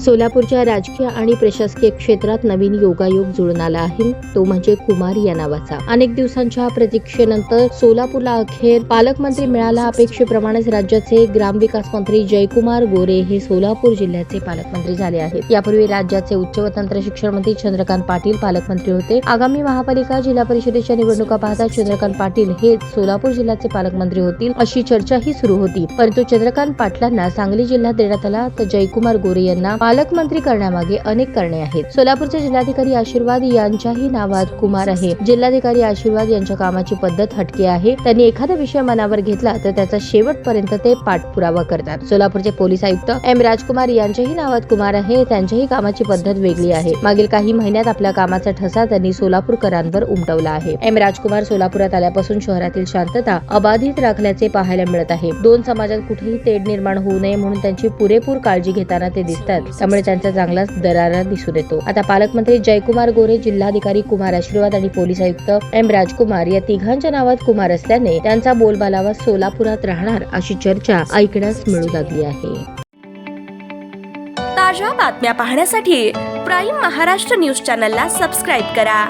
सोलापूरच्या राजकीय आणि प्रशासकीय क्षेत्रात नवीन योगायोग जुळून आला आहे, तो म्हणजे कुमार या नावाचा। अनेक दिवसांच्या प्रतीक्षेनंतर सोलापूरला अखेर पालकमंत्री मिळाला। अपेक्षेप्रमाणेच राज्याचे ग्रामविकास मंत्री जयकुमार गोरे हे सोलापूर जिल्ह्याचे पालकमंत्री झाले आहेत। यापूर्वी राज्याचे उच्च व तंत्र शिक्षण मंत्री चंद्रकांत पाटील पालकमंत्री होते। आगामी महापालिका जिल्हा परिषदेच्या निवडणुका पाहता चंद्रकांत पाटील हेच सोलापूर जिल्ह्याचे पालकमंत्री होतील अशी चर्चाही सुरू होती, परंतु चंद्रकांत पाटलांना सांगली जिल्ह्यात देण्यात आला तर जयकुमार गोरे यांना पालकमंत्री करण्यामागे अनेक कारणे आहेत। सोलापूरचे जिल्हाधिकारी आशीर्वाद यांच्याही नावात कुमार आहे। जिल्हाधिकारी आशीर्वाद यांच्या कामाची पद्धत हटके आहे। त्यांनी एखादा विषय मनावर घेतला तर त्याचा शेवटपर्यंत ते पाठपुरावा करतात। सोलापूरचे पोलीस आयुक्त एम राजकुमार यांच्याही नावात कुमार आहे। त्यांच्याही कामाची पद्धत वेगळी आहे। मागील काही महिन्यात आपल्या कामाचा ठसा त्यांनी सोलापूरकरांवर उमटवला आहे। एम राजकुमार सोलापुरात आल्यापासून शहरातील शांतता अबाधित राखल्याचे पाहायला मिळत आहे। दोन समाजात कुठेही तेढ निर्माण होऊ नये म्हणून त्यांची पुरेपूर काळजी घेताना ते दिसतात, त्यामुळे त्यांचा चांगलाच दरारा दिसून येतो। आता पालकमंत्री जयकुमार गोरे, जिल्हाधिकारी कुमार आशीर्वाद आणि पोलीस आयुक्त एम राजकुमार या तिघांच्या नावात कुमार असल्याने त्यांचा बोलबाला सोलापुरात राहणार अशी चर्चा ऐकण्यास मिळू लागली आहे। ताज्या बातम्या पाहण्यासाठी प्राईम महाराष्ट्र न्यूज चॅनलला सबस्क्राईब करा।